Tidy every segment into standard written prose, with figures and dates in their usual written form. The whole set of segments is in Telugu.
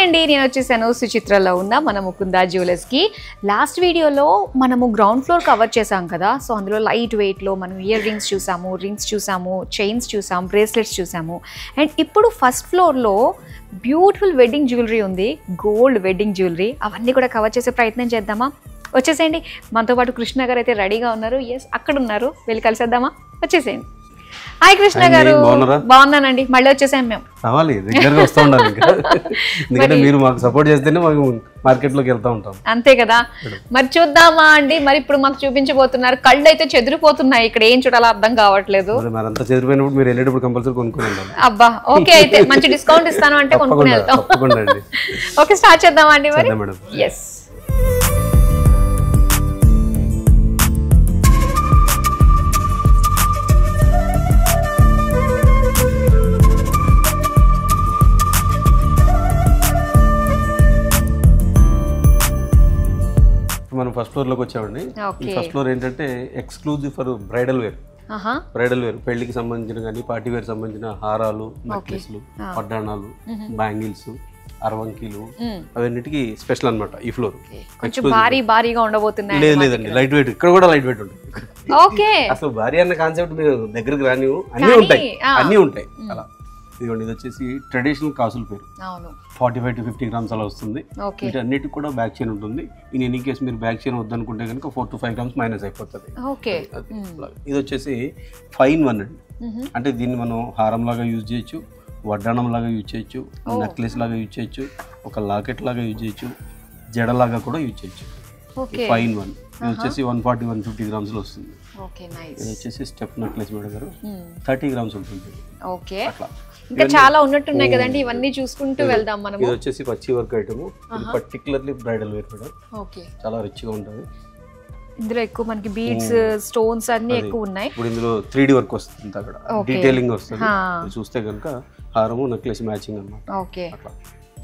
అండి, నేను వచ్చేసాను సుచిత్రలో ఉన్న మన ముకుంద జ్యువెలర్స్ కి. లాస్ట్ వీడియోలో మనము గ్రౌండ్ ఫ్లోర్ కవర్ చేసాం కదా. సో అందులో లైట్ వెయిట్ లో మనం ఇయర్ రింగ్స్ చూసాము, రింగ్స్ చూసాము, చైన్స్ చూసాము, బ్రేస్లెట్స్ చూసాము. అండ్ ఇప్పుడు ఫస్ట్ ఫ్లోర్ లో బ్యూటిఫుల్ వెడ్డింగ్ జ్యువెలరీ ఉంది, గోల్డ్ వెడ్డింగ్ జ్యువెలరీ. అవన్నీ కూడా కవర్ చేసే ప్రయత్నం చేద్దామా? వచ్చేసేయండి. మనతో పాటు కృష్ణ గారు అయితే రెడీగా ఉన్నారు. ఎస్, అక్కడ ఉన్నారు, వెళ్ళి కలిసేద్దామా? వచ్చేసేయండి. హాయ్ కృష్ణ గారు. బాగున్నానండి. మళ్ళీ వచ్చేసాం మేము. రావాలి, రెగ్యులర్గా వస్తూ ఉండాలి ఇంకా. ఎందుకంటే మీరు మాకు సపోర్ట్ చేస్తేనే మాకు మార్కెట్లోకి వెళ్తూ ఉంటాం. అంతే కదా. మరి చూద్దామా అండి. మరి ఇప్పుడు మాకు చూపించబోతున్నారు. కళ్ళు అయితే చెదిరిపోతున్నాయి, ఇక్కడ ఏం చూడాలో అర్థం కావట్లేదు. మరి అంతా చెదిరిపోయినప్పుడు మీరు వెళ్ళేటప్పుడు కంపల్సరీ కొనుక్కొని వెళ్ళాలి. అబ్బా, ఓకే. అయితే మంచి డిస్కౌంట్ ఇస్తాను అంటే కొనుక్కుని వెళ్తాం. ఓకే, స్టార్ట్ చేద్దామా అండి మరి? ఎస్. మనం ఫస్ట్ ఫ్లోర్ లోకి వచ్చామండి. ఫస్ట్ ఫ్లోర్ ఏంటంటే exclusive for bridal wear. Bridal wear, పెళ్లికి సంబంధించిన కానీ పార్టీ వేర్ సంబంధించిన హారాలు, నెక్లెస్లు, పడ్డాణాలు, బ్యాంగిల్స్, అరవంకీలు, అవన్నిటికీ స్పెషల్ అనమాట ఈ ఫ్లోర్. భారీగా ఉండబోతున్నాయి. లేదండి, లైట్ వెయిట్. ఇక్కడ కూడా లైట్ వెయిట్ ఉంటుంది. అసలు భారీ అన్న కాన్సెప్ట్ మీరు దగ్గరికి రానివు, అన్నీ ఉంటాయి అలా. ఇదిగోండి, ఇది వచ్చేసి ట్రెడిషనల్ కాసుల పేరు. 45 to 50 grams అలా వస్తుంది. వీటన్నిటికి కూడా బ్యాక్ చైన్ ఉంటుంది. ఇన్ ఎనీ కేసు మీరు బ్యాక్ చైన్ వద్దనుకుంటే కనుక 4 to 5 grams మైనస్ అయిపోతుంది. ఇది వచ్చేసి ఫైన్ వన్ అండి. అంటే దీన్ని మనం హారం లాగా యూజ్ చేయొచ్చు, వడ్డాణం లాగా యూజ్ చేయొచ్చు, నెక్లెస్ లాగా యూజ్ చేయొచ్చు, ఒక లాకెట్ లాగా యూజ్ చేయొచ్చు, జడలాగా కూడా యూజ్ చేయొచ్చు. Fine one. ఇది వచ్చేసి 140-150 grams లో వస్తుంది. ఇది వచ్చేసి స్టెప్ నెక్లెస్ మేడం గారు 30 grams ఉంటుంది. అట్లా ఇంకా చాలా ఉన్నట్టున్నాయి కదండి, ఇవన్నీ చూసుకుంటూ వెళ్దాం మనం. ఇది వచ్చేసి పచ్చి work item, particularly bridal wear madam. చాలా రిచ్ గా ఉంటుంది. ఇందులో ఎక్కువ మనకి బీడ్స్, స్టోన్స్ అన్ని ఎక్కువ ఉన్నాయి. ఇప్పుడు ఇందులో 3D వర్క్ వస్తుంది, అక్కడ డీటెయిలింగ్ వస్తుంది. చూస్తే కనుక హారము నెక్లెస్ మ్యాచింగ్ అన్నమాట. అట్లా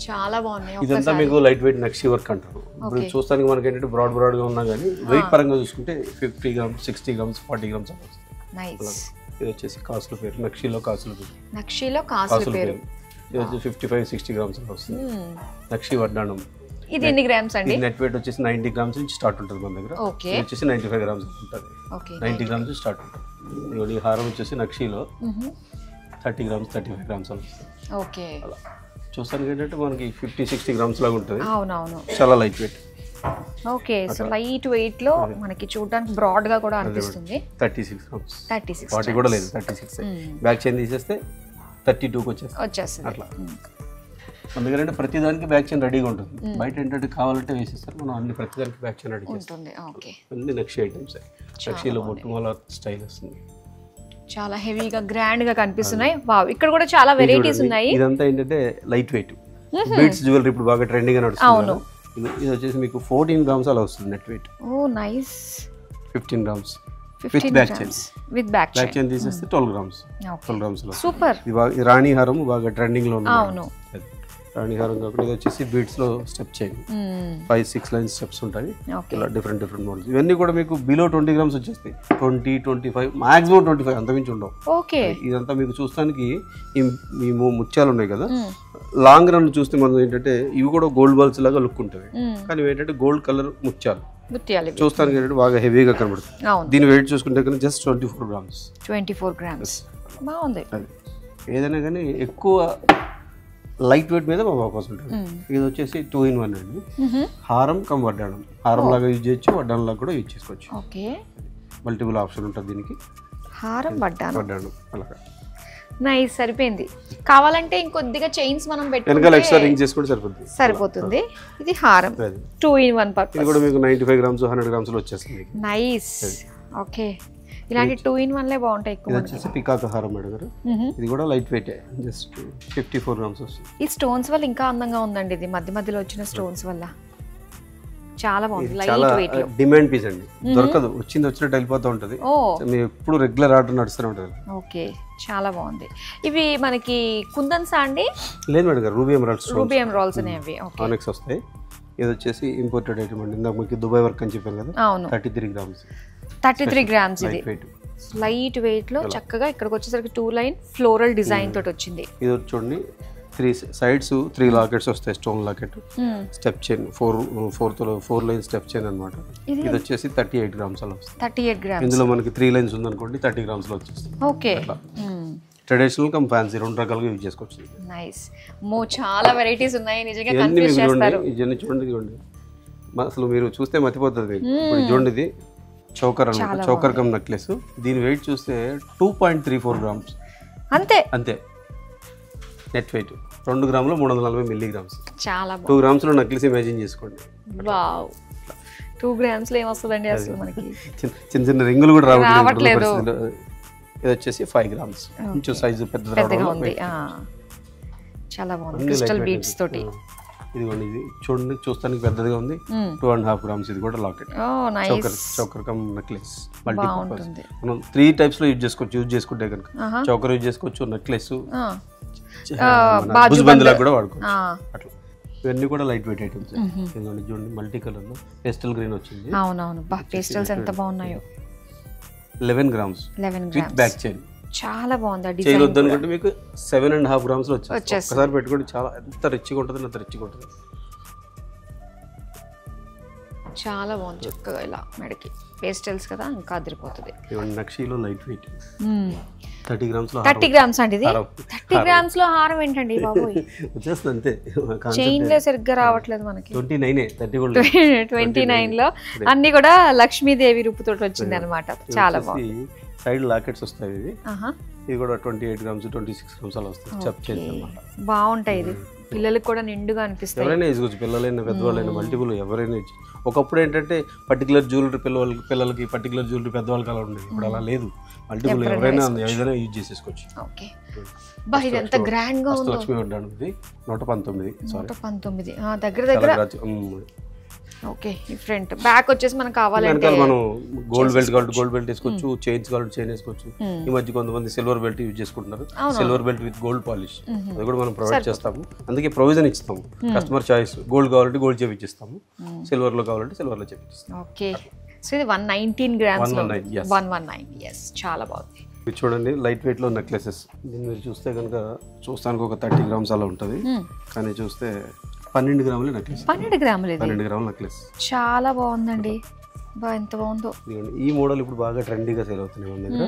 చాలా బాగున్నాయి. ఇదంతా మీకు లైట్ వెయిట్ నక్షి వర్క్ అంటారు. ఇప్పుడు చూస్తానికి మనకి ఏంటంటే బ్రాడ్ గా ఉన్నా కానీ వెయిట్ పరంగా చూసుకుంటే 50 grams, 60 grams, 40 grams అలా వస్తుంది. ఇది వచ్చేసి కాసుల పేరు, నక్షిలో కాసుల పేరు. ఇది వచ్చి 55-60 grams అలా వస్తుంది. నక్షి వడ్డాణం. ఇది ఎన్ని గ్రామ్స్ అండి? నెట్ వెయిట్ వచ్చేసి 90 grams నుంచి స్టార్ట్ ఉంటుంది మన దగ్గర. ఇది వచ్చేసి 95 grams ఉంటుంది. 90 grams నుంచి స్టార్ట్ ఉంటుంది. ఈ హారం వచ్చేసి నక్షిలో 30 grams, 35 grams అలా వస్తుంది. అలా చూస్తానికి ఏంటంటే మనకి 50-60 grams లాగా ఉంటుంది. చాలా light weight. Okay, so light weight లో మనకి చూడడానికి బ్రాడ్ గా కూడా అనిపిస్తుంది. 36 grams, 40 కూడా లేదు, 36. బ్యాక్ చైన్ తీసేస్తే 32కి వచ్చేస్తుంది. అట్లా మన దగ్గర అంటే ప్రతి దానికి బ్యాక్ చైన్ రెడీగా ఉంటుంది. బయట ఏంటంటే కావాలంటే వేసేస్తారు, మనం అన్ని ప్రతి దానికి బ్యాక్ చైన్ రెడీ చేస్తాం. అన్ని నక్షి ఐటమ్స్. నక్షిలో బొట్టుమాల స్టైల్ వస్తుంది. చాలా హెవీగా గ్రాండ్ గా కనిపిస్తున్నాయి. వావ్, ఇక్కడ కూడా చాలా వెరైటీస్ ఉన్నాయి. ఇదంతా ఏంటంటే లైట్ వెయిట్ బీడ్స్ జ్యువెలరీ ఇప్పుడు బాగా ట్రెండింగ్ గా నడుస్తుంది. ఇది వచ్చేసి మీకు 14 grams అలా వస్తుంది net weight. Oh nice. 15 grams with back chain. Back chain తీసేస్తే 12 grams. 12 grams లో సూపర్. ఇది రాణి హారం బాగా ట్రెండింగ్ లో ఉంది. రాణి హారం కాకుండా ఇది వచ్చేసి బీడ్స్ లో స్టెప్ చైన్. 5-6 లైన్ స్టెప్స్ ఉంటాయి. ఇలా డిఫరెంట్ మోడల్స్. ఇవన్నీ కూడా మీకు బిలో 20 grams వచ్చేస్తాయి. 20-25 మాక్సిమం 25, అంతమించి ఉండవు. ఇదంతా మీకు చూస్తానికి ఈ ముత్యాలు ఉన్నాయి కదా, లాంగ్ రన్ చూస్తే మనం ఏంటంటే ఇవి కూడా గోల్డ్ బాల్స్ లాగా లుక్ ఉంటుంది. కానీ ఏంటంటే గోల్డ్ కలర్ ముత్యాలు చూస్తానికి ఏంటంటే బాగా హెవీగా కనబడుతుంది. దీని వెయిట్ చూసుకుంటే కనుక జస్ట్ 24 grams. 24 grams బాగుంది. ఏదైనా కానీ ఎక్కువ లైట్ వెయిట్ మీద మా ఫోకస్ ఉంటుంది. ఇది వచ్చేసి 2-in-1 అండి. హారం కమ్ వడ్డాణం. హారం లాగా యూజ్ చేయొచ్చు, వడ్డాణం లాగా కూడా యూజ్ చేసుకోవచ్చు. మల్టిపుల్ ఆప్షన్ ఉంటుంది దీనికి. హారం వడ్డాణం అలాగా నైస్, సరిపోయింది. కావాలంటే ఇంకొద్దిగా చైన్స్ మనం పెట్టుకుంటే ఎక్స్ట్రా రింగ్ చేసుకుంటే సరిపోతుంది. ఇది హారం 2-in-1 పర్పస్. ఇది కూడా మీకు 95 grams, 100 grams లో వచ్చేస్తుంది. నైస్. ఓకే, ఇలాంటి 2-in-1 లే బాగుంటాయి. ఎక్కువ వచ్చేసి పికాక్ హారం మేడం గారు. ఇది కూడా లైట్ వెయిట్, జస్ట్ 54 grams వస్తుంది. ఈ స్టోన్స్ వల్ల ఇంకా అందంగా ఉందండి. ఇది మధ్యలో వచ్చిన స్టోన్స్ వల్ల చాలా బాగుంది. లైట్ వెయిట్ లో డిమాండ్ పీస్ అండి, దొరకదు. వచ్చినట్టు వెళ్ళిపోతూ ఉంటుంది. మీరు ఎప్పుడు రెగ్యులర్ ఆర్డర్ నడుస్తూనే ఉంటుంది. ఓకే, చాలా బాగుంది. ఇవి మనకి కుందన్సా అండి? లేదు మేడం గారు, రూబీ ఎమరాల్డ్స్ అనేవి ఆనెక్స్ వస్తాయి. ఇది వచ్చేసి ఇంపోర్టెడ్ ఐటమ్ అండి. ఇందాక మీకు దుబాయ్ వర్క్ అని చెప్పాను కదా. 33 grams. 33 grams. ఇది లైట్ వెయిట్ లో చక్కగా ఇక్కడికి వచ్చేసరికి 2 లైన్ ఫ్లోరల్ డిజైన్ తోటి వచ్చింది. ఇది చూడండి 3 sides 3 లాకెట్స్ వస్తాయి, stone locket, step chain 4 line step chain అనమాట. ఇది వచ్చేసి 38 grams అలా వస్తుంది. 38 grams. ఇందులో మనకి 3 lines ఉందనుకోండి 30 grams లో వచ్చేస్తుంది. ఓకే, ట్రెడిషనల్ కమ్ ఫ్యాన్సీ రెండు రకాలుగా యూజ్ చేసుకోవచ్చు. నైస్. చాలా వెరైటీస్ ఉన్నాయి, నిజంగా కన్ఫ్యూజ్ చేస్తారు. ఇవన్నీ చూడండి, ఇదిగోండి అసలు మీరు చూస్తే మతిపోతుంది. ఇప్పుడు చూడండి, ఇది చోకర్ అనమాట, చోకర్ కమ్ నెక్లెస్. దీని వెయిట్ చూస్తే 2.34 grams అంతే. నెట్ వెయిట్ 2 గ్రాములు 340 milligrams. చాలా 2 grams లో నెక్లెస్ ఇమాజిన్ చేసుకోండి. వావ్, 2 grams లో ఏమొస్తుందండి అసలు మనకి? చిన్న చిన్న రింగులు కూడా రావట్లేదు. ఇది వచ్చేసి 5 grams, కొంచెం సైజు పెద్దగా ఉంది. చాలా బాగుంది, క్రిస్టల్ బీడ్స్ తోటి. ఇదిగోండి, ఇది చూడండి చూస్తానికి పెద్దదిగా ఉంది. 2.5 grams. ఇది కూడా locket, choker come necklace. Multipurpose మనం 3 types లో యూజ్ చేసుకోవచ్చు. యూజ్ చేసుకుంటే కనుక చోకర్ యూజ్ చేసుకోవచ్చు, నెక్లెస్ భుజబందిలా కూడా వాడుకోవచ్చు. అట్లా ఇవన్నీ కూడా లైట్ వెయిట్ ఐటమ్స్. ఇదిగోండి చూడండి, మల్టీ కలర్ లో పేస్టల్ గ్రీన్ వచ్చింది. అవునవును, పేస్టల్స్ ఎంత బాగున్నాయో. 11 grams విత్ బ్యాక్ చైన్. చాలా బాగుంది. చైన్ వద్దనుకుంటే మీకు 7.5 grams లో వచ్చేస్తుంది. ఒకసారి పెట్టుకోండి, చాలా ఎంత రిచ్గా ఉంటుంది, అంత రిచ్గా ఉంటుంది. చాలా బాగుంది, చక్కగా ఇలా మెడకి పేస్టల్స్ కదా, ఇంకా అదిరిపోతుంది. నక్షీలో లైట్ వెయిట్ 30 grams లో 30 grams అండి. ఇది 30 grams లో హారం ఏంటండి బాబోయ్? వచ్చేస్తుంది అంతే. చైన్ లో సరిగ్గా రావట్లేదు మనకి. 29 లో అన్ని కూడా లక్ష్మీదేవి రూపుతో వచ్చింది అనమాట. చాలా బాగుంది. సైడ్ లాకెట్స్ వస్తాయి. ఇది కూడా 28 grams 26 grams అలా వస్తాయి. చెప్ చైన్ అన్నమాట. బాగుంటాయి. ఇది పిల్లలకు కూడా నిండుగా అనిపిస్తాయి. ఎవరైనా వేసుకోవచ్చు, పిల్లలైనా పెద్దవాళ్ళైనా, మల్టిపుల్ ఎవరైనా. ఒకప్పుడు ఏంటంటే పర్టికులర్ జ్యువెలరీ పిల్లలకి, పర్టికులర్ జ్యువెలరీ పెద్దవాళ్ళకి అలా ఉండేది. ఇప్పుడు అలా లేదు, మల్టిపుల్ ఎవరైనా ఏదైనా యూజ్ చేసేసుకోవచ్చు. ఓకే, బా ఇది ఎంత గ్రాండ్ గా ఉందో. లక్ష్మీ వడ్డాను ఇది 119. 119 దగ్గర. ఓకే, ఈ ఫ్రంట్ బ్యాక్ వచ్చేసి మనకు కావాలంటే మనం గోల్డ్ బెల్ట్ కావాలి గోల్డ్ బెల్ట్ వేసుకోవచ్చు, చైన్స్ కావాలి చైన్ వేసుకోవచ్చు. ఈ మధ్య కొంతమంది సిల్వర్ బెల్ట్ యూజ్ చేసుకుంటున్నారు. Silver belt with gold polish, అది కూడా మనం ప్రొవైడ్ చేస్తాము. అందుకే ప్రొవిజన్ ఇస్తాము, కస్టమర్ చాయిస్. గోల్డ్ కావాలంటే గోల్డ్ చేపిస్తాము, సిల్వర్ లో కావాలంటే సిల్వర్ లో చేపిస్తాము. ఓకే, సో ఇది 119 grams 119. yes, చాలా బాగుంది. ఇది చూడండి, లైట్ వెయిట్ లో నెక్లెసెస్. దీన్ని మీరు చూస్తే కనుక చూస్తానికి ఒక 30 grams అలా ఉంటుంది, కానీ చూస్తే 12 grams నెక్లెస్. 12 grams నెక్లెస్ చాలా బాగుందండి. ఎంత బాగుందో. ఈ మోడల్ ఇప్పుడు బాగా ట్రెండీగా సేల్ అవుతున్నాయి మన దగ్గర.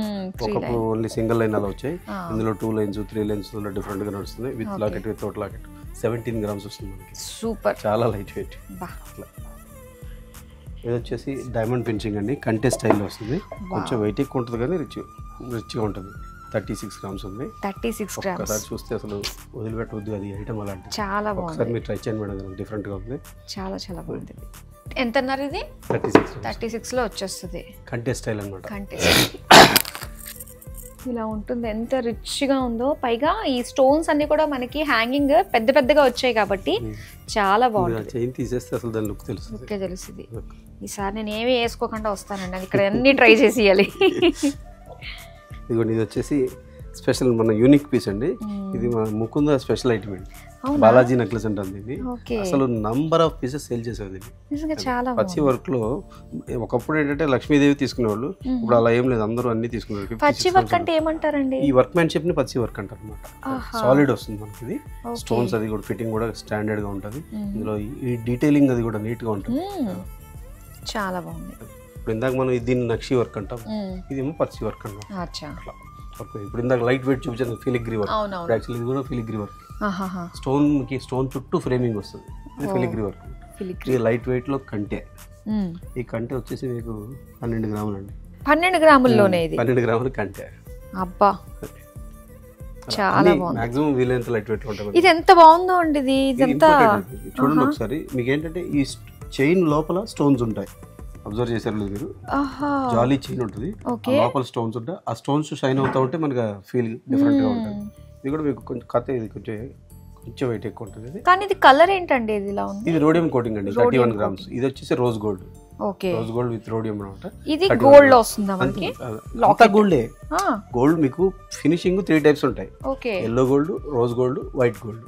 ఒకప్పుడు ఓన్లీ సింగిల్ లైన్ అలా వచ్చాయి, ఇందులో 2 lines 3 lines డిఫరెంట్ గా నడుస్తుంది. With locket, without locket 17 grams వస్తుంది మనకి. సూపర్, చాలా లైట్ వెయిట్. ఇది వచ్చేసి డైమండ్ ఫినిషింగ్ అండి, కంటే స్టైల్లో వస్తుంది. కొంచెం వెయిట్ ఎక్కువ ఉంటుంది కానీ రిచ్గా ఉంటుంది. 36 grams ఉంది. 36 grams ఒకసారి చూస్తే అసలు వదిలిపెట్టవద్దు, అది ఐటమ్ అలాంటి. చాలా బాగుంది, ఒకసారి మీరు ట్రై చేయండి మేడం, డిఫరెంట్ గా ఉంది. చాలా బాగుంది. ఎంత అన్నారు ఇది? 36 లో వచ్చేస్తుంది. కంటే స్టైల్ అన్నమాట. ఇలా ఉంటుంది, ఎంత రిచ్ గా ఉందో. పైగా ఈ స్టోన్స్ అన్ని కూడా మనకి హ్యాంగింగ్ పెద్దగా వచ్చాయి కాబట్టి చాలా బాగుంది. చైన్ తీసేస్తే అసలు దాని లుక్ తెలుస్తుంది. ఈసారి నేను ఏమి వేసుకోకుండా వస్తానండి, ఇక్కడ అన్ని ట్రై చేసి ఇవ్వాలి. ఇదిగోండి, ఇది వచ్చేసి స్పెషల్ మన యూనిక్ పీస్ అండి. ఇది మన ముకుంద స్పెషల్ ఐటమ్ అండి, బాలాజీ నెక్లెస్ అంటుంది ఇది. అసలు నంబర్ ఆఫ్ పీసెస్ సేల్ చేసేది. పచ్చి వర్క్ లో ఒకప్పుడు ఏంటంటే లక్ష్మీదేవి తీసుకునేవాళ్ళు, ఇప్పుడు అలా ఏం లేదు, అందరూ అన్ని తీసుకున్నారు. పచ్చి వర్క్ అంటే ఏమంటారండి? ఈ వర్క్ మ్యాన్షిప్ ని పచ్చి వర్క్ అంటారు అనమాట. సాలిడ్ వస్తుంది మనకి ఇది. స్టోన్స్ అది కూడా ఫిట్టింగ్ కూడా స్టాండర్డ్ గా ఉంటుంది. ఇందులో ఈ డీటెయిలింగ్ అది కూడా నీట్ గా ఉంటుంది. చాలా బాగుంది. ఇప్పుడు ఇందాక మనం దీన్ని నక్షి వర్క్ అంటాం, ఇదేమో పచ్చి వర్క్ అంటాం. ఇప్పుడు ఇందాక లైట్ వెయిట్ చూపించాను ఫిలిగ్రీ వర్క్, యాక్చువల్లీ ఇది కూడా ఫిలిగ్రీ వర్క్. స్టోన్ చుట్టూ ఫ్రేమింగ్ వస్తుంది, ఇది ఫిలిగ్రీ వర్క్. ఇది లైట్ వెయిట్ లో కంటే. ఈ కంటే వచ్చేసి మీకు 12 grams అండి. 12 grams-లోనే ఇది 12 grams కంటే. అబ్బా, చాలా బాగుంది. మాక్సిమం వీలైనంత లైట్ వెయిట్ లో ఉంటుంది. ఇది ఎంత బాగుందో అండి. ఇది ఇదంతా చూడండి ఒకసారి. మీకు ఏంటంటే ఈ చైన్ లోపల స్టోన్స్ ఉంటాయి, అబ్జర్వ్ చేశారు లేదు మీరు? జాలీ చైన్ ఉంటుంది, లోపల స్టోన్స్ ఉంటాయి. ఆ స్టోన్స్ షైన్ అవుతా ఉంటే మనకి ఫీల్ డిఫరెంట్ గా ఉంటుంది. ఇది కూడా మీకు కొంచెం కథ, ఇది కొంచెం వెయిట్ ఎక్కువ ఉంటుంది. కానీ ఇది కలర్ ఏంటండి? ఇది ఇలా ఉంది. ఇది రోడియం కోటింగ్ అండి, 31 grams. ఇది వచ్చేసి rose gold. Rose gold with rhodium అనమాట. ఇది గోల్డ్ లో వస్తుందా మనకి? గోల్డే. గోల్డ్ మీకు ఫినిషింగ్ 3 types ఉంటాయి, yellow gold, rose gold, white gold.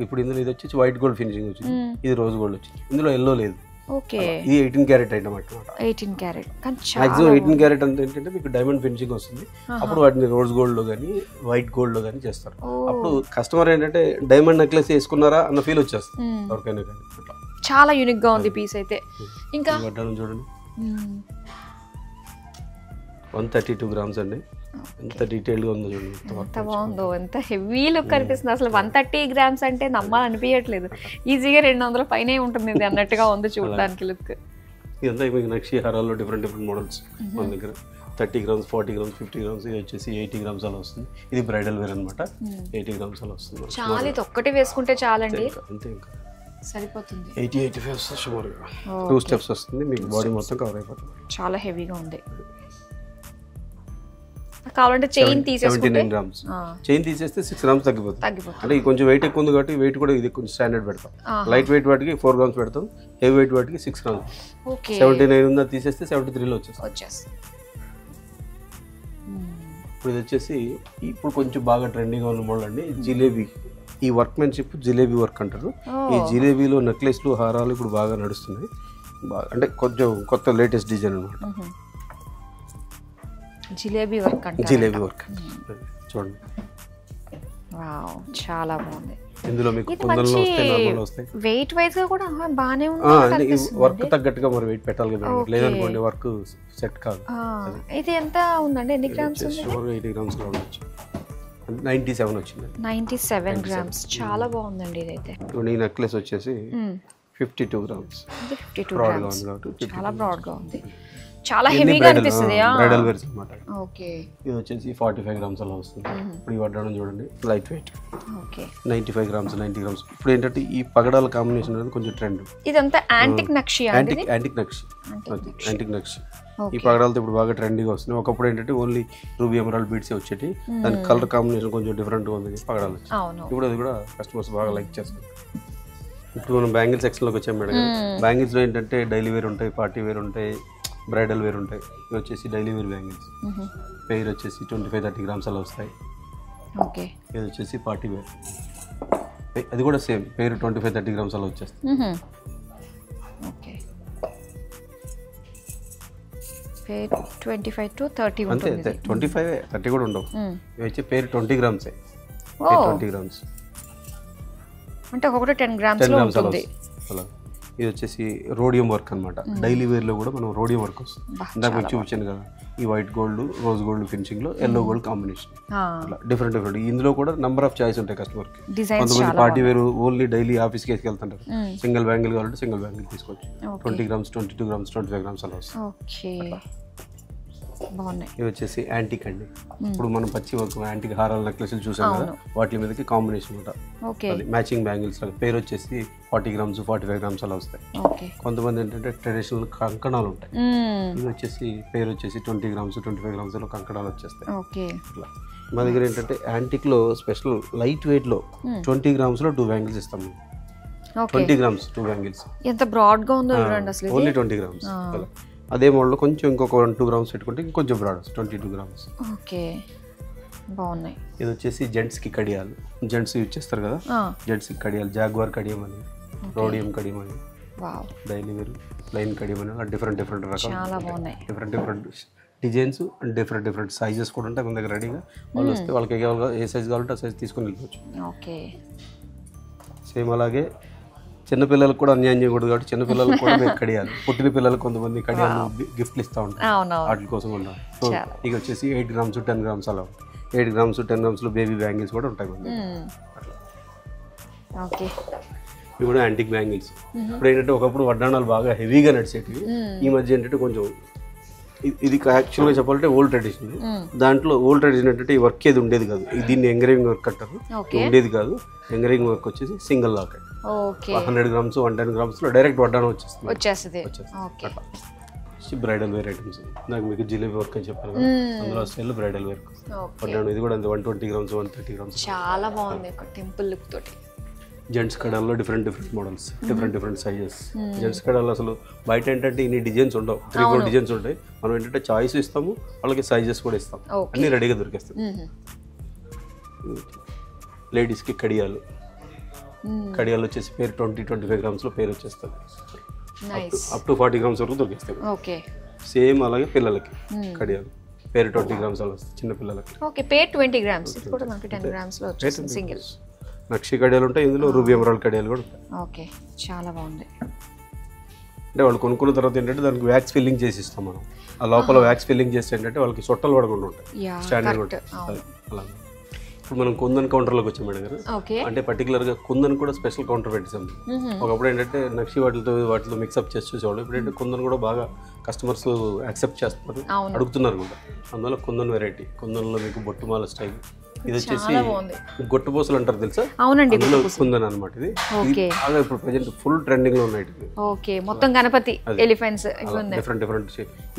ఇప్పుడు ఇందులో ఇది వచ్చేసి వైట్ గోల్డ్ ఫినిషింగ్ వచ్చింది, ఇది రోజ్ గోల్డ్ వచ్చింది. ఇందులో ఎల్లో లేదు. ఓకే. ఇది 18 క్యారెట్ ఐటమ్ అన్నమాట. 18 క్యారెట్ కానీ మాక్సిమం 18 క్యారెట్ అంటే ఏంటంటే మీకు డైమండ్ ఫినిషింగ్ వస్తుంది. అప్పుడు వాటిని రోజ్ గోల్డ్ లో కానీ వైట్ గోల్డ్ లో కానీ చేస్తారు. అప్పుడు కస్టమర్ ఏంటంటే డైమండ్ నెక్లెస్ వేసుకున్నారా అన్న ఫీల్ వచ్చేస్తుంది ఎవరికైనా కానీ. అట్లా చాలా యూనిక్ గా ఉంది పీస్ అయితే. ఇంకా చూడండి 132 గ్రామ్స్ అండి. ఎంత డీటెయిల్ గా ఉందో చూడండి. ఎంత బాగుందో, ఎంత హెవీ లుక్ కనిపిస్తుంది అసలు. 130 గ్రామ్స్ అంటే నమ్మాలనిపించట్లేదు. ఈజీగా 200 పైనే ఉంటుంది ఇది అన్నట్టుగా ఉంది చూడడానికి లుక్. ఇదంతా మీకు నక్షి హారాల్లో డిఫరెంట్ మోడల్స్ మన దగ్గర 30 గ్రామ్స్, 40 గ్రామ్స్, 50 గ్రామ్స్, ఇది వచ్చేసి 80 గ్రామ్స్ అలా వస్తుంది. ఇది బ్రైడల్ వేర్ అనమాట. 80 గ్రామ్స్ అలా వస్తుంది. చాలా, ఇది ఒక్కటి వేసుకుంటే చాలండి, అంతే ఇంకా సరిపోతుంది. 80-85 వస్తుంది సుమారుగా. 2 స్టెప్స్ వస్తుంది, మీకు బాడీ మొత్తం కవర్ అయిపోతుంది. చాలా హెవీగా ఉంది. కావాలంటే చైన్ తీసేసుకుంటే 79 గ్రామ్స్. చైన్ తీసేస్తే 6 గ్రామ్స్ తగ్గిపోతుంది. అంటే ఇది కొంచెం వెయిట్ ఎక్కువ ఉంది కాబట్టి వెయిట్ కూడా ఇది కొంచెం స్టాండర్డ్ పెడతాం. లైట్ వెయిట్ వాటికి 4 గ్రామ్స్ పెడతాం, హెవీ వెయిట్ వాటికి 6 గ్రామ్స్. 79 ఉందా తీసేస్తే 73లో వచ్చేస్తుంది. ఇప్పుడు ఇది వచ్చేసి ఇప్పుడు కొంచెం బాగా ట్రెండింగ్గా ఉన్న మోడల్ అండి జిలేబీ. ఈ వర్క్మెన్షిప్ జిలేబీ వర్క్ అంటారు. ఈ జిలేబీలో నెక్లెస్లు, హారాలు ఇప్పుడు బాగా నడుస్తున్నాయి. బాగా అంటే కొంచెం కొత్త లేటెస్ట్ డిజైన్ అనమాట. జిలేబీ వర్క్ అంటే జిలేబీ వర్క్ చూడండి. వావ్, చాలా బాగుంది. ఇందులో మీకు కుందన్లు వస్తాయి, నార్మల్ వస్తాయి. వెయిట్ వైస్ గా కూడా బానే ఉంది. వర్క్ తగ్గట్టుగా మరి వెయిట్ పెట్టాలి కదా, లేదనుకోండి వర్క్ సెట్ కాదు. ఇది ఎంత ఉందండి, ఎన్ని గ్రామ్స్ ఉంది? 80 గ్రామ్స్ లో ఉండొచ్చు. 97 వచ్చింది. 97 గ్రామ్స్, చాలా బాగుందండి ఇదైతే. ఈ నెక్లెస్ వచ్చేసి 52 గ్రామ్స్. 52 గ్రామ్స్, చాలా బ్రాడ్ గా ఉంది, చాలా హెవీగా అనిపిస్తుంది. బ్రైడల్ వేర్స్ అన్నమాట. ఓకే. ఇది వచ్చేసి 45 గ్రామ్స్ అలా వస్తుంది. ఇప్పుడు ఈ వడ్డాణం చూడండి, light weight. Okay. 95 grams, 90 grams. ఇప్పుడు ఏంటంటే ఈ పగడాల కాంబినేషన్ అనేది కొంచెం ట్రెండ్. ఇదంతా యాంటిక్ నక్షి. యాంటిక్ నక్షి. ఈ పగడాలతో ఇప్పుడు బాగా ట్రెండింగ్ వస్తున్నాయి. ఒకప్పుడు ఏంటంటే ఓన్లీ రూబీ ఎమరాల్డ్ బీడ్స్ వచ్చేటి, దాని కలర్ కాంబినేషన్ కొంచెం డిఫరెంట్ గా ఉంది పగడాలు వచ్చి. ఇప్పుడు అది కూడా కస్టమర్స్ బాగా లైక్ చేస్తారు. ఇప్పుడు మనం బ్యాంగిల్ సెక్షన్ లోకి వచ్చాం మేడం. బ్యాంగిల్స్ లో ఏంటంటే డైలీ వేర్ ఉంటాయి, పార్టీ వేర్ ఉంటాయి, బ్రైడల్ వేర్ ఉంటాయి. ఇవి వచ్చేసి డైలీ వేర్ బ్యాంగిల్స్. పేరు వచ్చేసి 25-30 గ్రామ్స్ అలా వస్తాయి. ఓకే. ఇది వచ్చేసి పార్టీ వేర్, అది కూడా సేమ్ పేరు 25-30 గ్రామ్స్ అలా వచ్చేస్తుంది. ఓకే. పేరు 25 to 30 ఉంటుంది. అంతే, 25, 30 కూడా ఉండవు. ఇవి వచ్చి పేరు 20 గ్రామ్సే. 20 గ్రామ్స్ అంటే ఒక్కొక్కటి 10 గ్రామ్స్ లో ఉంటుంది. అలా ఇది వచ్చేసి రోడియం వర్క్ అనమాట. డైలీ వేర్ లో కూడా మనం రోడియం వర్క్ వస్తుంది. ఇందాక మీకు చూపించాను కదా, ఈ white gold, rose gold finishing లో ఎల్లో గోల్డ్ కాంబినేషన్. అలా డిఫరెంట్. ఇందులో కూడా నంబర్ ఆఫ్ చాయిస్ ఉంటాయి కస్టమర్ కి. కొంతమంది party wear only daily office కి వేసుకెళ్తుంటారు. సింగిల్ బ్యాంగిల్ కావాలంటే సింగిల్ బ్యాంగిల్ తీసుకోవచ్చు. 20 గ్రామ్స్, 22 గ్రామ్స్, 25 గ్రామ్స్ అలా వస్తుంది. బాగున్నాయి. ఇవి వచ్చేసి యాంటిక్ అండి. ఇప్పుడు మనం పచ్చి వర్క్ యాంటిక్ హారాల నెక్లెస్లు చూసాం కదా, వాటి మీదకి కాంబినేషన్ ఉంటుంది. మ్యాచింగ్ బ్యాంగిల్స్ పేరు వచ్చేసి 40 గ్రామ్స్, 45 గ్రామ్స్ అలా వస్తాయి. కొంతమంది ఏంటంటే ట్రెడిషనల్ కంకణాలు ఉంటాయి. ఇవి వచ్చేసి పేరు వచ్చేసి 20 గ్రామ్స్, 25 గ్రామ్స్ లో కంకణాలు వచ్చేస్తాయి. అట్లా మా దగ్గర ఏంటంటే యాంటిక్ లో స్పెషల్ లైట్ వెయిట్ లో 20 గ్రామ్స్ లో 2 బ్యాంగిల్స్ ఇస్తాం. 20 గ్రామ్స్ 2 బ్యాంగిల్స్. ఎంత బ్రాడ్ గా ఉందో చూడండి అసలు. Only 20 grams. అదే మోడల్లో కొంచెం ఇంకొక 2 గ్రామ్స్ పెట్టుకుంటే ఇంకొంచెం బ్రాడ్ 22 గ్రామ్స్. ఓకే, బాగున్నాయి. ఇది వచ్చేసి జెంట్స్ కి కడియాలు. జెంట్స్ యూజ్ చేస్తారు కదా, జెంట్స్ కి కడియాలు. జాగ్వార్ కడియం అని, రోడియం కడియం అని, డైలీ వేర్ ప్లైన్ కడియం అని, డిఫరెంట్ రకాలు. చాలా బాగున్నాయి. Different designs and different sizes కూడా ఉంటాయి మన దగ్గర రెడీగా. వాళ్ళు వస్తే వాళ్ళకి ఏ సైజ్ కావాలంటే ఆ సైజ్ తీసుకొని వెళ్ళిపోవచ్చు. ఓకే. సేమ్ అలాగే చిన్నపిల్లలకు కూడా అన్యాయం చేయకూడదు కాబట్టి చిన్నపిల్లలకు కూడా మేము కడియాలి. పుట్టిన పిల్లలకు కొంతమంది కడియాలు గిఫ్ట్లు ఇస్తూ ఉంటాం, వాటి కోసం కూడా. సో ఇక వచ్చేసి 8 గ్రామ్స్, 10 గ్రామ్స్ అలా. 8 గ్రామ్స్, 10 గ్రామ్స్ లో బేబీ బ్యాంగిల్స్ కూడా ఉంటాయి మనకి. ఇవి కూడా యాంటిక్ బ్యాంగిల్స్. ఇప్పుడు ఏంటంటే ఒకప్పుడు వడ్డాణాలు బాగా హెవీగా నడిచేటివి. ఈ మధ్య ఏంటంటే కొంచెం ఇది యాక్చువల్గా చెప్పాలంటే ఓల్డ్ ట్రెడిషన్. దాంట్లో ఓల్డ్ ట్రెడిషన్ ఏంటంటే ఈ వర్క్ ఏది ఉండేది కాదు. దీన్ని ఎంగరేవింగ్ వర్క్ అంటారు. ఉండేది కాదు. ఎంగరేవింగ్ వర్క్ వచ్చేసి సింగిల్ లాక్. 100 గ్రామ్స్, 110 గ్రామ్స్ లో డైరెక్ట్ వడ్డాణం వచ్చేస్తుంది. Bridal wear items. నాకు మీకు జిలేబీ వర్క్ అని చెప్పాను కదా, అందులో స్టైల్ బ్రైడల్ వేర్ వడ్డాణం. ఇది కూడా 120 గ్రామ్స్, 130 గ్రామ్స్. చాలా బాగుంది, టెంపుల్ లుక్ తోటి. జెంట్స్ కడాల్లో different models, different sizes. Gents కడాల్లో అసలు బయట ఏంటంటే ఇన్ని డిజైన్స్ ఉండవు, 3-4 డిజైన్స్ ఉంటాయి. మనం ఏంటంటే చాయిస్ ఇస్తాము, వాళ్ళకి సైజెస్ కూడా ఇస్తాం, అన్ని రెడీగా దొరికేస్తాయి. లేడీస్కి కడియాలు వచ్చేసి పేరు 20-25 గ్రామ్స్ లో పేరు వచ్చేస్తుంది. అప్ టు 40 గ్రామ్స్ వరకు దొరికిస్తాయి. ఓకే. సేమ్ అలాగే పిల్లలకి కడియాలు పేరు 20 గ్రామ్స్ అలా వస్తాయి చిన్న పిల్లలకి. ఓకే, పేర్ 20 గ్రామ్స్. ఇది కూడా మనకి 10 గ్రామ్స్ లో వచ్చేస్తుంది సింగిల్. నక్షి కడియాలు ఉంటాయి ఇందులో, రూబీ ఎమరాల్డ్ కడియాలు కూడా ఉంటాయి. ఓకే, చాలా బాగుంది. అంటే వాళ్ళు కొనుక్కున్న తర్వాత ఏంటంటే దానికి వ్యాక్స్ ఫిల్లింగ్ చేసి ఇస్తాం మనం. ఆ లోపల వ్యాక్స్ ఫిల్లింగ్ చేస్తే ఏంటంటే వాళ్ళకి సొట్టలు పడకుండా ఉంటాయి, స్టాండర్డ్ ఉంటాయి. అలా ఇప్పుడు మనం కుందన్ కౌంటర్లోకి వచ్చాం మేడం గారు. అంటే పర్టికులర్గా కుందన్ కూడా స్పెషల్ కౌంటర్ పెట్టేసాం. ఒకప్పుడు ఏంటంటే నక్షి వాటితో మిక్సప్ చేసి చూసేవాళ్ళు. ఇప్పుడు ఏంటంటే కుందన్ కూడా బాగా కస్టమర్స్ యాక్సెప్ట్ చేస్తున్నారు, అడుగుతున్నారు కూడా. అందువల్ల కుందన్ వెరైటీ, కుందన్లో మీకు బొట్టుమాల స్టైల్. ఇది వచ్చేసి గొట్టుపోసలు అంటారు తెలుసా? అవునండి, కుందన్ అనమాట. ఇది బాగా ఇప్పుడు ప్రెజెంట్ ఫుల్ ట్రెండింగ్ లో ఉన్నాయి. ఓకే, మొత్తం గణపతి ఎలిఫెంట్స్ డిఫరెంట్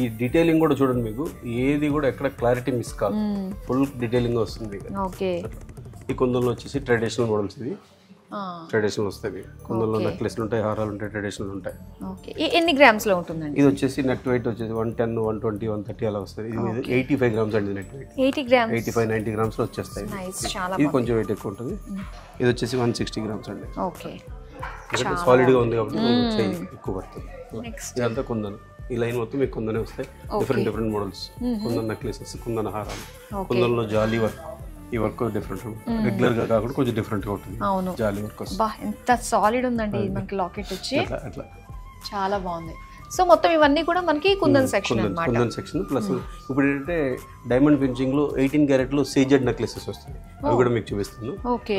ఈ డీటెయిలింగ్ కూడా చూడండి, మీకు ఏది కూడా ఎక్కడ క్లారిటీ మిస్ కాదు, ఫుల్ డీటెయిలింగ్ వస్తుంది. ఈ కుందన్లో వచ్చేసి ట్రెడిషనల్ మోడల్స్. ఇది ట్రెడిషనల్ వస్తాయి. కుందన్లో నెక్లెస్లు ఉంటాయి, హారాలు ఉంటాయి, ట్రెడిషనల్ ఉంటాయి. ఎన్ని గ్రామ్స్ లో ఉంటుందండి? ఇది వచ్చేసి నెట్ వెయిట్ వచ్చేసి 110, 120, 130 అలా వస్తుంది. ఇది 85 గ్రామ్స్ అండి నెట్ వెయిట్. 85, 90 గ్రామ్స్ లో వచ్చేస్తాయి. ఇది కొంచెం వెయిట్ ఎక్కువ ఉంటుంది. ఇది వచ్చేసి 160 గ్రామ్స్ అండి. సాలిడ్ గా ఉంది కాబట్టి చెయ్యి ఎక్కువ పడుతుంది. ఇదంతా కుందన్. ఈ లైన్ మొత్తం మీకు కుందనే వస్తాయి. Different models, kundan necklaces, kundan హారాలు. కుందన్లో జాలీ వర్క్. ఈ వర్క్ డిఫరెంట్, రెగ్యులర్ గా కాకుండా కొంచెం డిఫరెంట్ గా ఉంటుంది. జాలీ వర్క్ వస్తుంది. ఎంత సాలిడ్ ఉందండి మనకి లాకెట్ వచ్చి, అట్లా చాలా బాగుంది. సో మొత్తం ఇవన్నీ కూడా మనకి కుందన్ సెక్షన్ అన్నమాట. కుందన్ సెక్షన్ ప్లస్ ఇప్పుడు ఏంటంటే డైమండ్ ఫినిషింగ్ లో 18 క్యారెట్ లో సీజెడ్ నెక్లెసెస్ వస్తాయి. అవి కూడా మీకు చూపిస్తాను. ఓకే,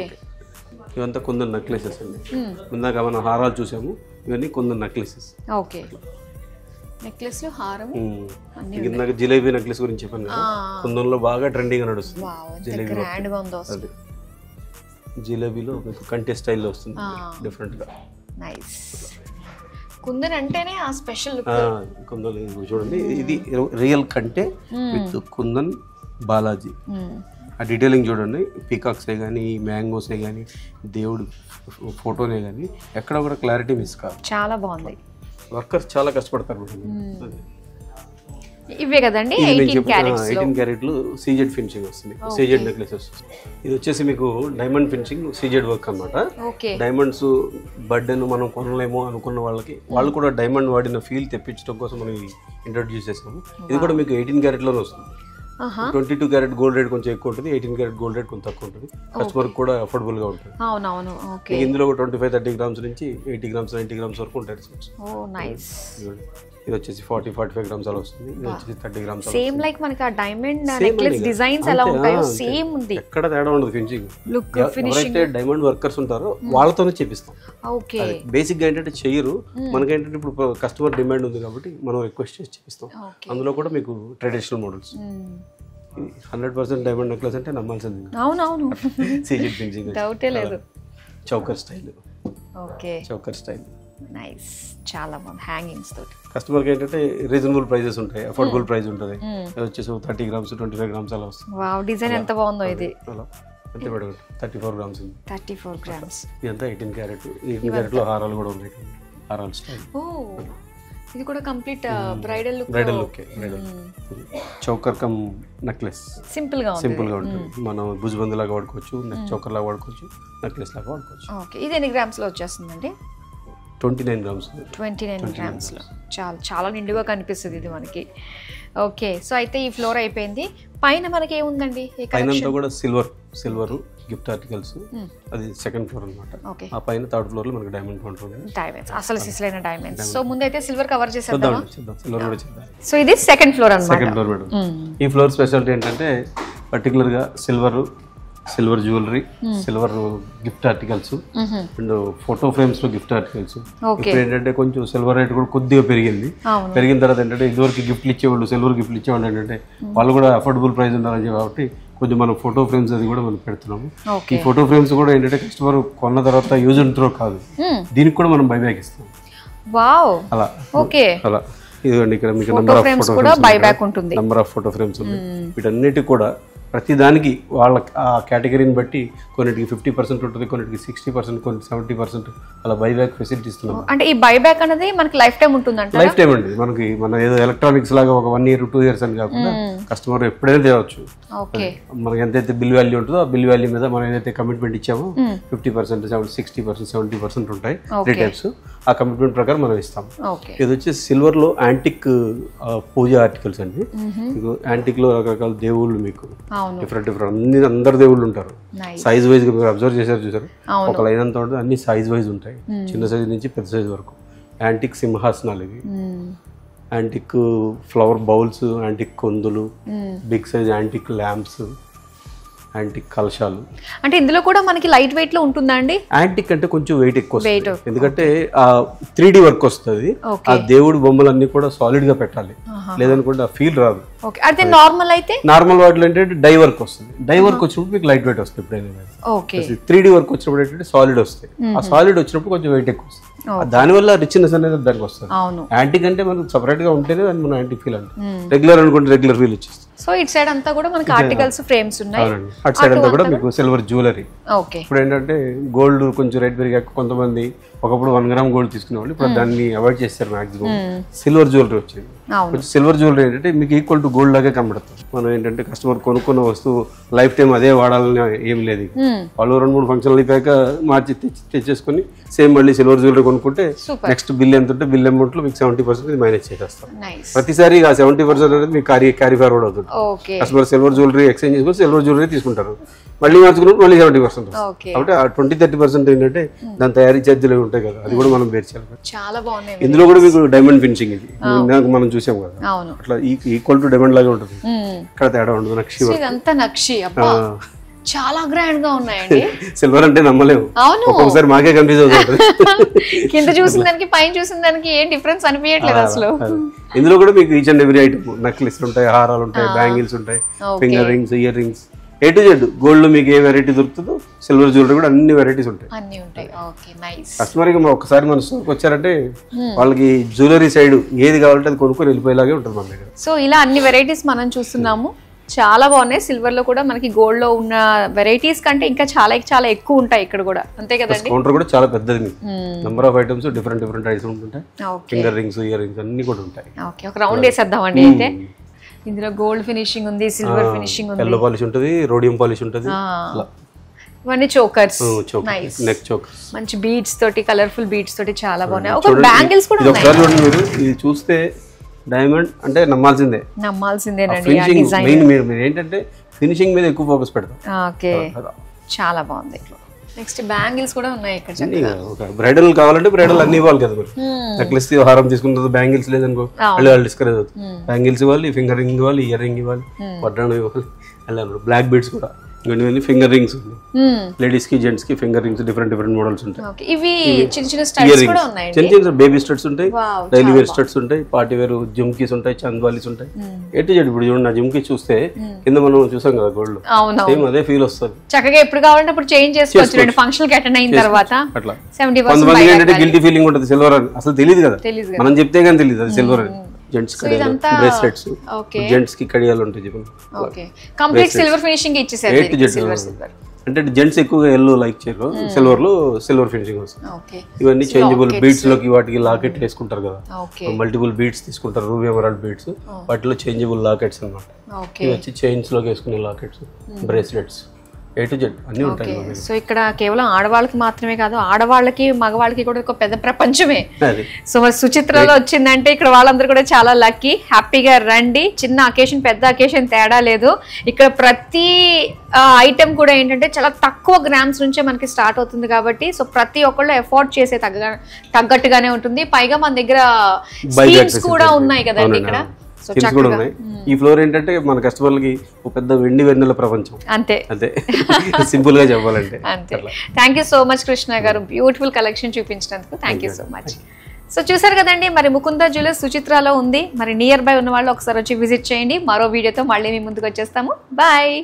ఇవంతా కుందన్ నెక్లెసెస్ అండి. ఇందాక మనం హారాలు చూసాము, ఇవన్నీ కుందన్ నెక్లెసెస్. ఓకే, నెక్లెస్లు, హారం. ఇందాక జిలేబీ నెక్లెస్ గురించి చెప్పాను కదా, కుందన్లో బాగా ట్రెండింగ్ నడుస్తుంది. జిలేబీలో మీకు కంటే స్టైల్లో వస్తుంది, డిఫరెంట్ గా. నైస్. కుందన్ అంటేనే ఆ స్పెషల్ కుందన్. చూడండి, ఇది రియల్ కంటే విత్ కుందన్ బాలాజీ. ఆ డీటెయిలింగ్ చూడండి, పీకాక్సే కానీ, మ్యాంగోసే కానీ, దేవుడు ఫోటోనే కానీ ఎక్కడ కూడా క్లారిటీ మిస్ కాదు. చాలా బాగుంది. వర్కర్స్ చాలా కష్టపడతారు. ఇవే కదండి 18 క్యారెట్లు సీజెడ్ ఫినిషింగ్ వస్తుంది, సీజెడ్ నెక్లెస్ వస్తుంది. ఇది వచ్చేసి మీకు డైమండ్ ఫినిషింగ్ సీజెడ్ వర్క్ అన్నమాట. డైమండ్స్ బర్త్డేను మనం కొనలేమో అనుకున్న వాళ్ళకి, వాళ్ళు కూడా డైమండ్ వాడిన ఫీల్ తెప్పించడం కోసం మనం ఇంట్రొడ్యూస్ చేసాము. ఇది కూడా మీకు 18 క్యారెట్లోనే వస్తుంది. 22 క్యారెట్ గోల్డ్ రేట్ కొంచెం ఎక్కువ ఉంటుంది, 18 క్యారెట్ గోల్డ్ రేట్ కొంచెం తక్కువ ఉంటుంది. కస్టమర్ కూడా అఫోర్డబుల్ గా ఉంటుంది. ఇందులో 25, 30 గ్రామ్స్ నుంచి 80 గ్రామ్స్, 90 గ్రామ్స్ వరకు ఉంటాయి. ఇది వచ్చేసి 40, 45 గ్రామ్స్ అలా వస్తుంది. ఇది వచ్చేసి 30 గ్రామ్స్. సేమ్ లైక్ మనకి ఆ డైమండ్ నెక్లెస్ డిజైన్స్ ఎలా ఉంటాయో సేమ్ ఉంది, ఎక్కడ తేడా ఉండదు. ఫినిషింగ్ ఎవరైతే డైమండ్ వర్కర్స్ ఉంటారో వాళ్ళతోనే చేపిస్తాం. ఓకే, బేసిక్ గా ఏంటంటే చెయ్యరు, మనకేంటంటే ఇప్పుడు కస్టమర్ డిమాండ్ ఉంది కాబట్టి మనం రిక్వెస్ట్ చేసి చేపిస్తాం. అందులో కూడా మీకు ట్రెడిషనల్ మోడల్స్. 100% డైమండ్ నెక్లెస్ అంటే నమ్మాల్సింది. అవునవును, సీజెడ్ ఫినిషింగ్, డౌటే లేదు. Choker style. Okay, choker style. Nice, చాలా బాగుంది. హ్యాంగింగ్స్ తోటి కస్టమర్కి ఏంటంటే రీజనబుల్ ప్రైజెస్ ఉంటాయి, అఫోర్డబుల్ ప్రైస్ ఉంటుంది. ఇది వచ్చేసి 30 గ్రామ్స్, 25 గ్రామ్స్ అలా వస్తుంది. వావ్, డిజైన్ ఎంత బాగుందో ఇది. అలా ఎంత మేడం? 34 గ్రామ్స్. 34 గ్రామ్స్. ఇదంతా 18 క్యారెట్. 18 క్యారెట్లో హారాలు కూడా ఉన్నాయి, హారాలు స్టైల్. ఓ, ఇది కూడా complete bridal look. Bridal look. Choker come necklace. Simple గా ఉంటుంది. మనం భుజబంద్ లాగా వాడుకోవచ్చు, చౌకర్ లాగా వాడుకోవచ్చు, నెక్లెస్ లాగా వాడుకోవచ్చు. ఓకే, ఇది ఎన్ని గ్రామ్స్ లో వచ్చేస్తుందండి? 29 గ్రామ్స్. 29 గ్రామ్స్ లో చాలా నిండుగా కనిపిస్తుంది ఇది మనకి. ఓకే, సో అయితే ఈ ఫ్లోర్ అయిపోయింది. పైన మనకి ఏముందండి? పైన కూడా సిల్వర్ గిఫ్ట్ ఆర్టికల్స్. అది సెకండ్ ఫ్లోర్ అన్నమాట. ఆ పైన థర్డ్ ఫ్లోర్ లో మనకి డైమండ్ కౌంటర్ ఉంది. డైమండ్స్, అసలు సిస్లైన డైమండ్స్. సో ముందైతే సిల్వర్ కవర్ చేసేద్దాం. సిల్వర్ కూడా చేద్దాం. సో ఇది సెకండ్ ఫ్లోర్ అన్నమాట. Second floor madam. ఈ ఫ్లోర్ స్పెషాలిటీ ఏంటంటే పర్టికులర్ గా silver jewellery, silver gift articles and photo frames లో గిఫ్ట్ ఆర్టికల్స్. ఇప్పుడు ఏంటంటే కొంచెం సిల్వర్ రేట్ కూడా కొద్దిగా పెరిగింది. పెరిగిన తర్వాత ఏంటంటే ఇదివరకు గిఫ్ట్లు ఇచ్చేవాళ్ళు, సిల్వర్ గిఫ్ట్లు ఇచ్చేవాళ్ళు ఏంటంటే వాళ్ళు కూడా అఫోర్డబుల్ ప్రైస్ ఉండాలని కాబట్టి కొంచెం మనం ఫోటో ఫ్రేమ్స్ అది కూడా మనం పెడుతున్నాము. ఈ ఫోటో ఫ్రేమ్స్ కూడా ఏంటంటే కస్టమర్ కొన్న తర్వాత యూజ్ అండ్ త్రో కాదు, దీనికి కూడా మనం బైబ్యాక్ ఇస్తాం. అలా అలా ఇదిగోండి, ఇక్కడ మీకు నెంబర్ ఆఫ్ ఫోటో ఫ్రేమ్స్ ఉన్నాయి. వీటన్నిటి కూడా ప్రతి దానికి వాళ్ళ ఆ కేటగిరీని బట్టి కొన్నిటికి 50% ఉంటుంది, కొన్నిటికి 60%, కొన్ని 70% అలా బైబ్యాక్ ఫెసిలిటీ ఇస్తున్నాం. అంటే ఈ బైబ్యాక్ అనేది మనకి లైఫ్ టైం ఉంటుందంట. లైఫ్ టైం అండి. మనకి మన ఏదో ఎలక్ట్రానిక్స్ లాగా ఒక 1 year 2 years అని కాకుండా కస్టమర్ ఎప్పుడైనా తేవచ్చు. మనకి ఎంతైతే బిల్ వాల్యూ ఉంటుందో ఆ బిల్ వాల్యూ మీద మనం ఏదైతే కమిట్మెంట్ ఇచ్చామో 50%, 60%, 70% ఉంటాయి 3 types. ఆ కమిట్మెంట్ ప్రకారం మనం ఇస్తాం. ఇది వచ్చి సిల్వర్ లో యాంటిక్ పూజ ఆర్టికల్స్ అండి. మీకు యాంటిక్ లో రకరకాల దేవుళ్ళు, మీకు డిఫరెంట్ అందరు దేవుళ్ళు ఉంటారు. సైజ్ వైజ్ గా మీరు అబ్జర్వ్ చేశారు, చూసారు, ఒక లైన్ అంతా ఉంటుంది, అన్ని సైజ్ వైజ్ ఉంటాయి, చిన్న సైజ్ నుంచి పెద్ద సైజ్ వరకు. యాంటిక్ సింహాసనాలు ఇవి, యాంటిక్ ఫ్లవర్ బౌల్స్, యాంటిక్ కొందులు, big size antique lamps, antique కలశాలు. అంటే ఇందులో కూడా మనకి లైట్ వెయిట్ లో ఉంటుందా అండి? యాంటిక్ అంటే కొంచెం వెయిట్ ఎక్కువ వస్తుంది, ఎందుకంటే 3D వర్క్ వస్తుంది. ఆ దేవుడు బొమ్మలన్నీ కూడా సాలిడ్ గా పెట్టాలి, లేదనుకుంటే ఆ ఫీల్ రాదు. అదే నార్మల్ అయితే నార్మల్ వాటిలో ఏంటంటే డై వర్క్ వస్తుంది. డై వర్క్ వచ్చినప్పుడు మీకు లైట్ వెయిట్ వస్తుంది. ఎప్పుడైనా 3D వర్క్ వచ్చినప్పుడు ఏంటంటే సాలిడ్ వస్తాయి. ఆ సాలిడ్ వచ్చినప్పుడు కొంచెం వెయిట్ ఎక్కువ వస్తుంది. దానివల్ల రిచ్నెస్ అనేది దానికి వస్తుంది. యాంటిక్ అంటే మనకు సపరేట్ గా ఉంటేనే దాన్ని మనం యాంటిక్ ఫీల్ అంటే, రెగ్యులర్ అనుకుంటే రెగ్యులర్ ఫీల్ వచ్చేస్తుంది. సో ఇట్ సైడ్ అంతా కూడా మనకి ఆర్టికల్స్ ఫ్రేమ్స్ ఉన్నాయి, అటు సైడ్ అంతా కూడా మీకు సిల్వర్ జ్యువెలరీ. ఇప్పుడు ఏంటంటే గోల్డ్ కొంచెం రేట్ పెరిగాక కొంతమంది ఒకప్పుడు 1 gram గోల్డ్ తీసుకునేవాళ్ళు, ఇప్పుడు దాన్ని అవాయిడ్ చేస్తారు మాక్సిమం. సిల్వర్ జ్యువెలరీ వచ్చింది. సిల్వర్ జ్యువెలరీ ఏంటంటే మీకు ఈక్వల్ టు గోల్డ్ లాగే కనబడుతుంది. మనం ఏంటంటే కస్టమర్ కొనుక్కున్న వస్తువు లైఫ్ టైం అదే వాడాలని ఏం లేదు. వాళ్ళు 2-3 ఫంక్షన్లు అయిపోయాక మార్చి తెచ్చేసుకుని సేమ్ మళ్ళీ సిల్వర్ జ్యువెలరీ కొనుక్కుంటే నెక్స్ట్ బిల్ ఎంత ఉంటే బిల్ అమౌంట్ లో మీకు 70% మైనస్ చేసేస్తాం. ప్రతిసారి ఆ 70% అనేది మీకు క్యారీ ఫార్వర్డ్ అవుతుంది. కస్టమర్ సిల్వర్ జ్యువెలరీ ఎక్స్చేంజ్ చేసుకుని సిల్వర్ జ్యువెలరీ తీసుకుంటారు, మళ్ళీ మార్చుకున్నప్పుడు మళ్ళీ 70%. కాబట్టి ఆ 20-30% ఏంటంటే దాని తయారీ ఛార్జీలు ఉంటాయి కదా, అది కూడా మనం బేర్ చేయాలి. చాలా బాగున్నాయి. ఇందులో కూడా మీకు డైమండ్ ఫినిషింగ్, ఇది మనం చూసాం కదా, అట్లా ఈక్వల్ టు డైమండ్ లాగా ఉంటుంది. ఇక్కడ తేడా ఉండదు. నక్షి నక్షి చాలా గ్రాండ్ గా ఉన్నాయండి. సిల్వర్ అంటే నమ్మలేము, ఒక్కొక్కసారి మాకే కన్ఫ్యూజ్ అవుతుంది. కింద చూసిన దానికి పైన చూసిన దానికి ఏం డిఫరెన్స్ అనిపించట్లేదు అసలు. ఇందులో కూడా మీకు each and every item, necklace ఉంటాయి, హారాలు ఉంటాయి, బ్యాంగిల్స్ ఉంటాయి, finger rings, ear rings, A to Z. Gold లో మీకు ఏ వెరైటీ దొరుకుతుందో సిల్వర్ జ్యువెలరీ కూడా అన్ని వెరైటీస్ ఉంటాయి. కస్టమర్ కి ఒకసారి మన స్టోర్కి వచ్చారంటే వాళ్ళకి జ్యువెలరీ సైడ్ ఏది కావాలంటే అది కొనుక్కొని వెళ్ళిపోయేలాగే ఉంటుంది మన దగ్గర. సో ఇలా అన్ని వెరైటీస్ మనం చూస్తున్నాము, చాలా బాగున్నాయి. సిల్వర్ లో కూడా మనకి గోల్డ్ లో ఉన్న వెరైటీస్ కంటే ఇంకా చాలా ఎక్కువ ఉంటాయి ఇక్కడ కూడా, అంతే కదండి. కౌంటర్ కూడా చాలా పెద్దది, మీకు number of items different items ఉంటాయి. ఫింగర్ రింగ్స్, ఇయర్ రింగ్స్ అన్ని కూడా ఉంటాయి. ఓకే, ఒక రౌండ్ వేసేద్దామండి. అయితే ఇందులో గోల్డ్ ఫినిషింగ్ ఉంది, సిల్వర్ ఫినిషింగ్ ఉంది, ఎల్లో పాలిష్ ఉంటుంది, రోడియం పాలిష్ ఉంటుంది. ఇవన్నీ చోకర్స్, నెక్ చోకర్స్, మంచి బీడ్స్ తోటి, కలర్ఫుల్ బీడ్స్ తోటి చాలా బాగున్నాయి. ఒక బ్యాంగిల్స్ కూడా ఉన్నాయి. ఒకసారి చూడండి మీరు, ఇది చూస్తే డైమండ్ అంటే నమ్మాల్సిందేనండి. మీరు ఏంటంటే ఫినిషింగ్ మీద ఎక్కువ ఫోకస్ పెడతాం. ఓకే, చాలా బాగుంది. నెక్స్ట్ బ్యాంగిల్స్ కూడా ఉన్నాయి ఇక్కడ. బ్రైడల్ కావాలంటే బ్రైడల్ అన్ని ఇవ్వాలి కదా మీరు. నెక్లెస్ హారం తీసుకున్న బ్యాంగిల్స్ లేదనుకో వాళ్ళు డిస్కరేజ్ అవుతుంది. బ్యాంగిల్స్ ఇవ్వాలి, ఫింగర్ రింగ్ ఇవ్వాలి, ఇయర్ రింగ్ ఇవ్వాలి, వడ్డాణం ఇవ్వాలి, అలా బ్లాక్ బీడ్స్ కూడా, ఇవన్నీ ఫింగర్ రింగ్స్. లేడీస్ కి జెంట్స్ కి ఫింగర్ రింగ్స్ డిఫరెంట్ మోడల్స్ ఉంటాయి. చిన్న బేబీ స్టడ్స్ ఉంటాయి, డైలీ వేర్ స్టడ్స్ ఉంటాయి, పార్టీ వేర్ జుమ్కీస్ ఉంటాయి, చంద్వాలీస్ ఉంటాయి. ఎటు చెడు ఇప్పుడు చూడండి, నా జుమ్కీ చూస్తే కింద మనం చూసాం కదా గోల్డ్, సేమ్ అదే ఫీల్ వస్తుంది. చక్కగా ఎప్పుడు కావాలంటే అప్పుడు చేంజ్ చేసుకోవచ్చు ఫంక్షన్ కి అటెండ్ అయిన తర్వాత. అట్లా కొంతమంది ఏంటంటే గిల్టీ ఫీలింగ్ ఉంటుంది సిల్వర్ అని, అసలు తెలియదు కదా, మనం చెప్తే కానీ తెలియదు అది సిల్వర్ అని. జెంట్స్ కడియాలు, బ్రేస్లెట్స్, జెంట్స్ కి కడియాలు ఉంటాయి చెప్పండి. ఓకే, కంప్లీట్ సిల్వర్ ఫినిషింగ్ ఇచ్చేసారు. అంటే జెంట్స్ ఎక్కువగా ఎల్లో లైక్ చేయరు, సిల్వర్ లో సిల్వర్ ఫినిషింగ్ వస్తుంది. ఇవన్నీ చేంజబుల్ బీడ్స్ లోకి వాటికి లాకెట్ వేసుకుంటారు కదా, మల్టిపుల్ బీడ్స్ తీసుకుంటారు, రూబీ ఎమరాల్డ్ బీడ్స్, వాటిలో చేంజబుల్ లాకెట్స్ అన్నమాట. ఇవి వచ్చి చైన్స్ లోకి వేసుకునే lockets, bracelets, A to Z అన్ని ఉంటాయి. సో ఇక్కడ కేవలం ఆడవాళ్ళకి మాత్రమే కాదు, ఆడవాళ్ళకి మగవాళ్ళకి కూడా ఒక పెద్ద ప్రపంచమే. సో మరి సుచిత్రలో వచ్చిందంటే ఇక్కడ వాళ్ళందరూ కూడా చాలా లక్కీ. హ్యాపీగా రండి, చిన్న అకేషన్ పెద్ద అకేషన్ తేడా లేదు. ఇక్కడ ప్రతి ఐటెం కూడా ఏంటంటే చాలా తక్కువ గ్రామ్స్ నుంచే మనకి స్టార్ట్ అవుతుంది కాబట్టి సో ప్రతి ఒక్కళ్ళు ఎఫోర్డ్ చేసే తగ్గట్టుగానే ఉంటుంది. పైగా మన దగ్గర స్కీమ్స్ కూడా ఉన్నాయి కదండి ఇక్కడ. కూడా ఉన్నాయి. ఈ ఫ్లోర్ ఏంటంటే మన కస్టమర్లకి ఒక పెద్ద వెండి వెన్నెల ప్రపంచం, అంతే సింపుల్ గా చెప్పాలంటే. Thank you so much Krishna గారు, బ్యూటిఫుల్ కలెక్షన్ చూపించినందుకు thank you so much. So చూసారు కదండి, మరి ముకుందా జ్యువెలర్స్ సుచిత్రలో ఉంది. మరి నియర్ బై ఉన్న వాళ్ళు ఒకసారి వచ్చి విజిట్ చేయండి. మరో వీడియోతో మళ్ళీ మీ ముందుకు వచ్చేస్తాము. బాయ్.